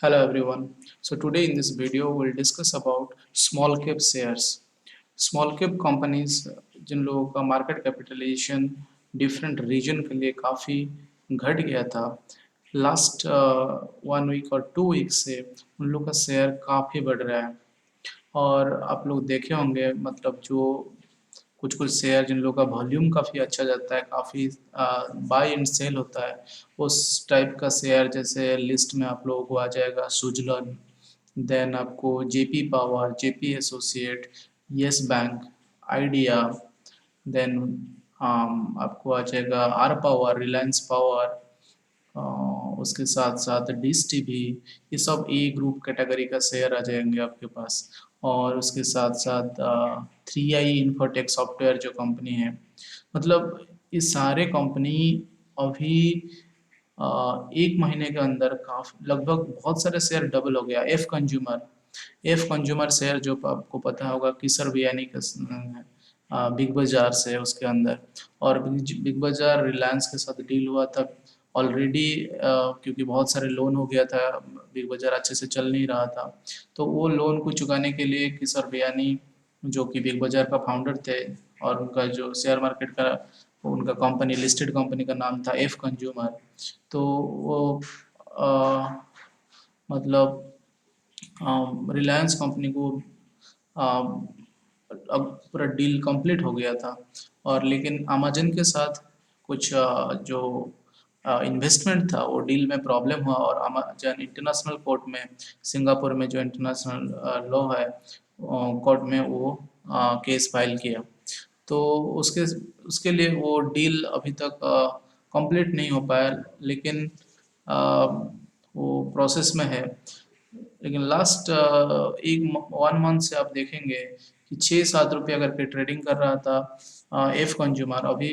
Hello everyone. So today in this video we'll discuss about small cap shares. Small cap companies जिन लोगों का market capitalisation different reason के लिए काफ़ी घट गया था लास्ट 1 वीक और 2 वीक से उन लोग का शेयर काफ़ी बढ़ रहा है। और आप लोग देखे होंगे मतलब जो कुछ कुछ शेयर जिन लोगों का वॉल्यूम काफ़ी अच्छा जाता है, काफ़ी बाय एंड सेल होता है, उस टाइप का शेयर जैसे लिस्ट में आप लोगों को आ जाएगा सुजलन, देन आपको JP power, JP associate, yes bank, idea, then आपको आ जाएगा R power, reliance power, uh, उसके साथ साथ डिश टीवी, ये सब ए ग्रुप कैटेगरी का शेयर आ जाएंगे आपके पास। और उसके साथ साथ 3i इंफोटेक सॉफ्टवेयर जो कंपनी है, मतलब ये सारे कंपनी अभी 1 महीने के अंदर काफी लगभग बहुत सारे शेयर डबल हो गया। एफ कंज्यूमर शेयर जो आपको पता होगा किसर बियानी का बिग बाजार से है उसके अंदर। और बिग बाजार रिलायंस के साथ डील हुआ था ऑलरेडी, क्योंकि बहुत सारे लोन हो गया था, बिग बाजार अच्छे से चल नहीं रहा था, तो वो लोन को चुकाने के लिए किसर बियानी जो कि बिग बाजार का फाउंडर थे, और उनका जो शेयर मार्केट का उनका कंपनी लिस्टेड कंपनी का नाम था एफ कंज्यूमर। तो वो अ, मतलब रिलायंस कंपनी को अब पूरा डील कंप्लीट हो गया था। और लेकिन अमेजन के साथ कुछ जो इन्वेस्टमेंट था वो डील में प्रॉब्लम हुआ, और अमेजन इंटरनेशनल कोर्ट में, सिंगापुर में जो इंटरनेशनल लॉ है, कोर्ट में वो केस फाइल किया। तो उसके उसके लिए वो डील अभी तक कंप्लीट नहीं हो पाया, लेकिन अ, वो प्रोसेस में है। लेकिन लास्ट 1 मंथ से आप देखेंगे कि 6-7 रुपया करके ट्रेडिंग कर रहा था एफ कंज्यूमर, अभी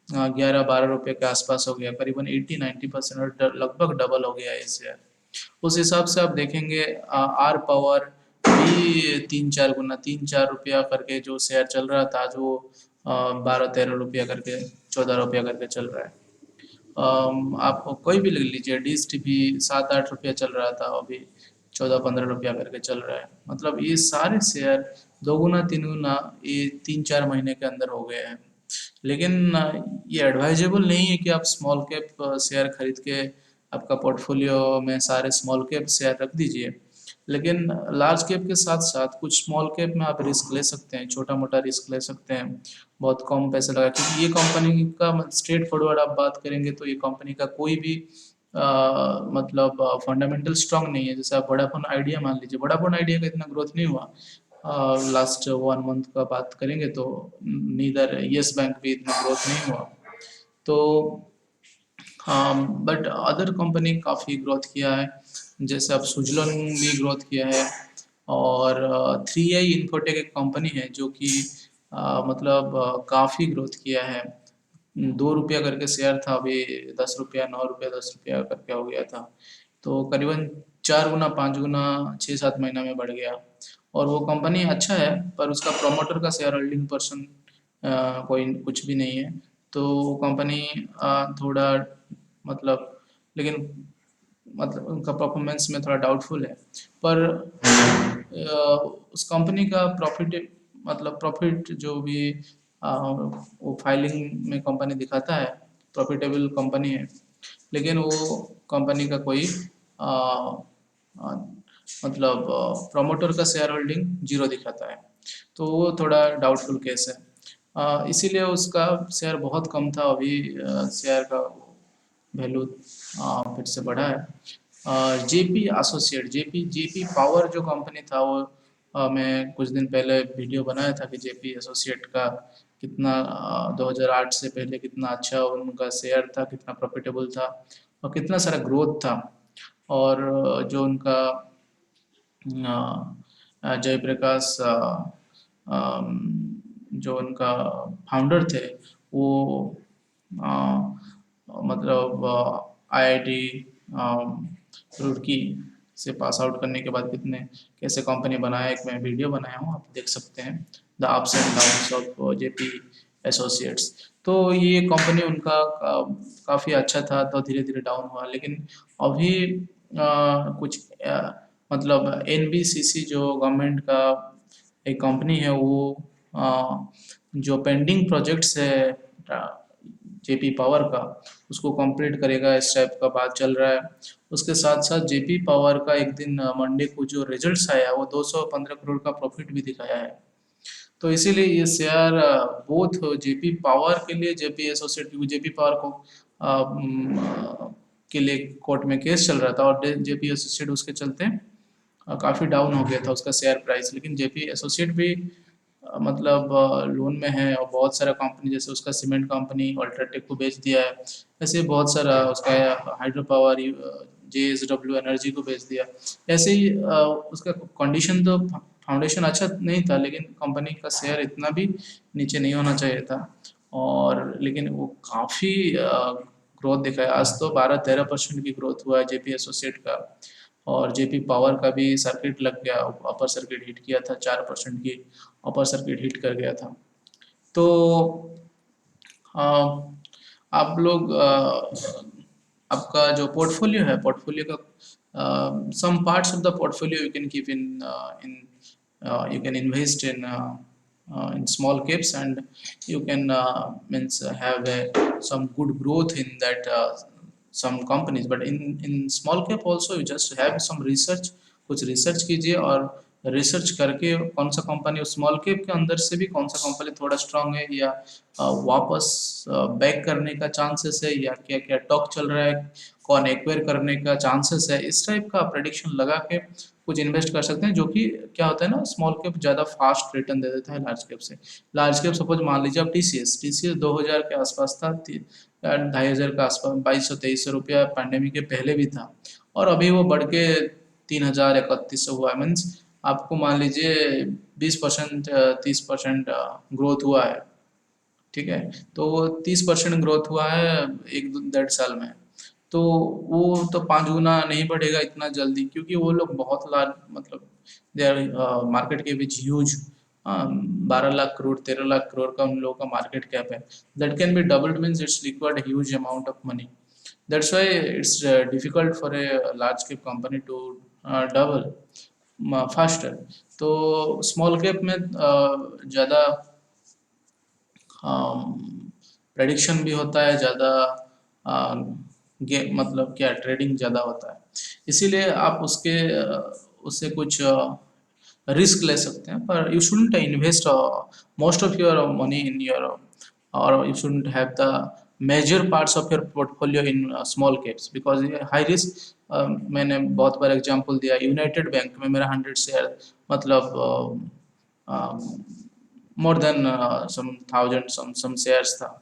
11-12 रुपये के आसपास हो गया, करीबन 80-90% लगभग डबल हो गया है शेयर। उस हिसाब से आप देखेंगे आर पावर भी 3-4 गुना, 3-4 रुपया करके जो शेयर चल रहा था, आज वो 12-13 रुपया करके, 14 रुपया करके चल रहा है। आप कोई भी ले लीजिए, डिश टीवी 7-8 रुपया चल रहा था, अभी 14-15 रुपया करके चल रहा है। मतलब ये सारे शेयर 2 गुना 3 गुना ये 3-4 महीने के अंदर हो गए हैं। लेकिन ये एडवाइजेबल नहीं है कि आप स्मॉल कैप शेयर खरीद के आपका पोर्टफोलियो में सारे स्मॉल कैप शेयर रख दीजिए। लेकिन लार्ज कैप के साथ साथ कुछ स्मॉल कैप में आप रिस्क ले सकते हैं, छोटा मोटा रिस्क ले सकते हैं, बहुत कम पैसे लगा, क्योंकि ये कंपनी का स्ट्रेट फॉरवर्ड आप बात करेंगे तो ये कंपनी का कोई भी मतलब फंडामेंटल स्ट्रांग नहीं है। जैसे आप वोडाफोन आइडिया मान लीजिए, वोडाफोन आइडिया का इतना ग्रोथ नहीं हुआ लास्ट 1 मंथ का बात करेंगे तो, नीदर यस बैंक भी इतना ग्रोथ नहीं हुआ। तो बट अदर कंपनी काफ़ी ग्रोथ किया है, जैसे अब सुजलोन भी ग्रोथ किया है। और 3i इन्फोटेक एक कंपनी है जो कि मतलब काफ़ी ग्रोथ किया है। 2 रुपया करके शेयर था, अभी 10 रुपया, 9 रुपया, 10 रुपया करके हो गया था। तो करीबन 4 गुना 5 गुना 6-7 महीना में बढ़ गया। और वो कंपनी अच्छा है, पर उसका प्रोमोटर का शेयर होल्डिंग पर्सन कोई कुछ भी नहीं है। तो वो कंपनी थोड़ा मतलब, लेकिन मतलब उनका परफॉर्मेंस में थोड़ा डाउटफुल है। पर उस कंपनी का प्रॉफिट, मतलब प्रॉफिट जो भी वो फाइलिंग में कंपनी दिखाता है, प्रॉफिटेबल कंपनी है, लेकिन वो कंपनी का कोई अ, अ, मतलब प्रमोटर का शेयर होल्डिंग जीरो दिखाता है। तो वो थोड़ा डाउटफुल केस है। इसीलिए उसका शेयर बहुत कम था, अभी शेयर का वैल्यू फिर से बढ़ा है। JP associate, JP JP power जो कंपनी था वो, मैं कुछ दिन पहले वीडियो बनाया था कि जेपी एसोसिएट का कितना 2008 से पहले कितना अच्छा उनका शेयर था, कितना प्रॉफिटेबल था, और कितना सारा ग्रोथ था। और जो उनका जयप्रकाश, अम, जो उनका फाउंडर थे, वो अ, मतलब आईआईटी रुड़की से पास आउट करने के बाद कितने कैसे कंपनी बनाया, एक मैं वीडियो बनाया हूँ, आप देख सकते हैं, the ups and downs of JP associates. तो ये कंपनी उनका काफ़ी अच्छा था, तो धीरे धीरे डाउन हुआ, लेकिन अभी कुछ मतलब एनबीसीसी जो गवर्नमेंट का एक कंपनी है, वो जो पेंडिंग प्रोजेक्ट्स है जेपी पावर का, उसको कंप्लीट करेगा, इस टाइप का बात चल रहा है। उसके साथ साथ जेपी पावर का एक दिन मंडे को जो रिजल्ट्स आया, वो 215 करोड़ का प्रॉफिट भी दिखाया है। तो इसीलिए ये शेयर बोथ जेपी पावर के लिए, जेपी एसोसिएट, क्योंकि जेपी पावर को के लिए कोर्ट में केस चल रहा था, और जेपी एसोसिएट उसके चलते काफ़ी डाउन हो गया था उसका शेयर प्राइस। लेकिन जेपी एसोसिएट भी मतलब लोन में है, और बहुत सारा कंपनी, जैसे उसका सीमेंट कंपनी अल्ट्राटेक को बेच दिया है, ऐसे बहुत सारा उसका हाइड्रो पावर, जेएसडब्ल्यू एनर्जी को बेच दिया। ऐसे ही उसका कंडीशन तो, फाउंडेशन अच्छा नहीं था, लेकिन कंपनी का शेयर इतना भी नीचे नहीं होना चाहिए था। और लेकिन वो काफ़ी ग्रोथ दिखाया, आज तो 12-13% की ग्रोथ हुआ है जेपी एसोसिएट का। और जेपी पावर का भी सर्किट लग गया, अपर सर्किट हिट किया था, 4% की अपर सर्किट हिट कर गया था। तो अ, आप लोग आपका जो पोर्टफोलियो है, पोर्टफोलियो का some parts of the portfolio you can keep in you can invest in small caps, and you can means have some good growth in that some companies. But in small cap also you just have some research, कुछ research कीजिए, और research करके कौन सा company उस small cap के अंदर से भी कौन सा कंपनी थोड़ा स्ट्रांग है, या वापस बैक करने का चांसेस है, या क्या क्या टॉक चल रहा है, कौन एक्वायर करने का चांसेस है, इस टाइप का प्रेडिक्शन लगा के कुछ इन्वेस्ट कर सकते हैं। जो कि क्या होता है ना, स्मॉल कैप ज़्यादा फास्ट रिटर्न दे देता है लार्ज कैप से। लार्ज कैप सपोज मान लीजिए आप टीसीएस 2000 के आसपास था, 2500 के आसपास, 2200-2300 रुपया पैंडेमिक के पहले भी था, और अभी वो बढ़ के 3000-3100 हुआ है। मीन्स आपको मान लीजिए 20%, 30% ग्रोथ हुआ है, ठीक है। तो वो 30% ग्रोथ हुआ है एक 1.5 साल में। तो वो तो 5 गुना नहीं बढ़ेगा इतना जल्दी, क्योंकि वो लोग बहुत लार्ज, मतलब दे आर मार्केट के विच ह्यूज, 12 लाख करोड़, 13 लाख करोड़ का उन लोगों का मार्केट कैप है। That can be doubled, means it's required huge amount of money. That's why it's difficult for a large cap company to double faster. तो स्मॉल कैप में ज़्यादा prediction भी होता है ज़्यादा, मतलब क्या, ट्रेडिंग ज़्यादा होता है, इसीलिए आप उससे कुछ रिस्क ले सकते हैं। पर you shouldn't invest most of your money in your, और you shouldn't have the major parts of your portfolio in small caps, because ये हाई रिस्क। मैंने बहुत बार एग्जांपल दिया, यूनाइटेड बैंक में मेरा 100 शेयर, मतलब more than some thousand some shares था।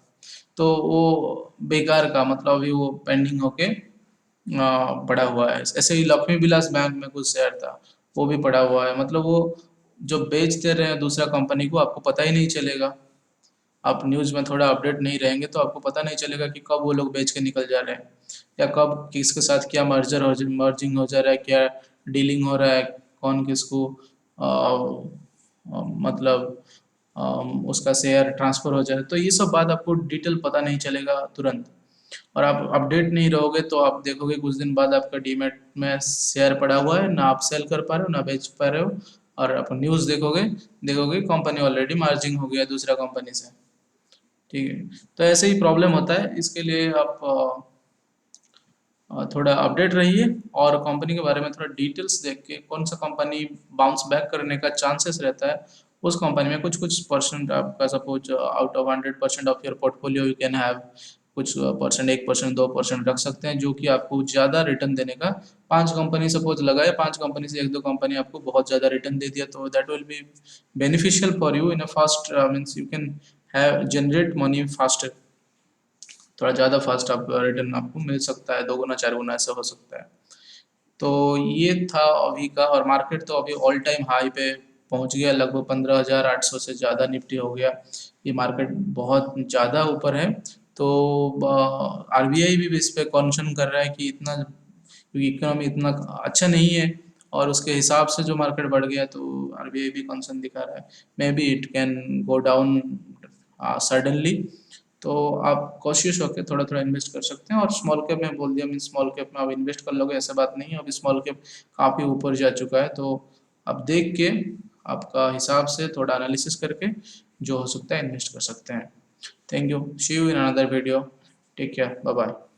तो वो बेकार का, मतलब अभी वो पेंडिंग होके पड़ा हुआ है। ऐसे ही लक्ष्मी विलास बैंक में कुछ शेयर था, वो भी पड़ा हुआ है। मतलब वो जो बेच दे रहे हैं दूसरा कंपनी को, आपको पता ही नहीं चलेगा। आप न्यूज़ में थोड़ा अपडेट नहीं रहेंगे तो आपको पता नहीं चलेगा कि कब वो लोग बेच के निकल जा रहे हैं, या कब किसके साथ क्या मर्जिंग हो जा रहा है, क्या डीलिंग हो रहा है, कौन किसको मतलब उसका शेयर ट्रांसफ़र हो जाए। तो ये सब बात आपको डिटेल पता नहीं चलेगा तुरंत, और आप अपडेट नहीं रहोगे तो आप देखोगे कुछ दिन बाद आपका डीमैट में शेयर पड़ा हुआ है, ना आप सेल कर पा रहे हो ना बेच पा रहे हो, और आप न्यूज़ देखोगे, देखोगे कंपनी ऑलरेडी मार्जिन हो गया दूसरा कंपनी से, ठीक है। तो ऐसे ही प्रॉब्लम होता है, इसके लिए आप थोड़ा अपडेट रहिए, और कंपनी के बारे में थोड़ा डिटेल्स देख के, कौन सा कंपनी बाउंस बैक करने का चांसेस रहता है, उस कंपनी में कुछ कुछ परसेंट आपका, suppose out of 100% of your portfolio you can have कुछ परसेंट, 1%, 2% रख सकते हैं, जो कि आपको ज़्यादा रिटर्न देने का। 5 कंपनी सपोज लगाए, 5 कंपनी से 1-2 कंपनी आपको बहुत ज़्यादा रिटर्न दे दिया, तो that will be beneficial for you in a fast, means you can have generate money faster, थोड़ा ज़्यादा फास्ट आप रिटर्न आपको मिल सकता है, 2 गुना 4 गुना ऐसा हो सकता है। तो ये था अभी का, और मार्केट तो अभी ऑल टाइम हाई पे पहुंच गया, लगभग 15,800 से ज़्यादा निफ्टी हो गया। ये मार्केट बहुत ज़्यादा ऊपर है। तो आरबीआई भी इस पे कॉन्शन कर रहा है कि इतना, क्योंकि इकोनॉमी इतना अच्छा नहीं है, और उसके हिसाब से जो मार्केट बढ़ गया, तो आरबीआई भी कंसर्न दिखा रहा है, may be it can go down suddenly. तो आप कोशिश होके थोड़ा-थोड़ा इन्वेस्ट कर सकते हैं और स्मॉल कैप में बोल दिया मीन्स स्मॉल कैप में आप इन्वेस्ट कर लोगे ऐसा बात नहीं है, अभी स्मॉल कैप काफ़ी ऊपर जा चुका है, तो आप देख के आपका हिसाब से थोड़ा एनालिसिस करके जो हो सकता है इन्वेस्ट कर सकते हैं। Thank you, see you in another video, take care, bye bye.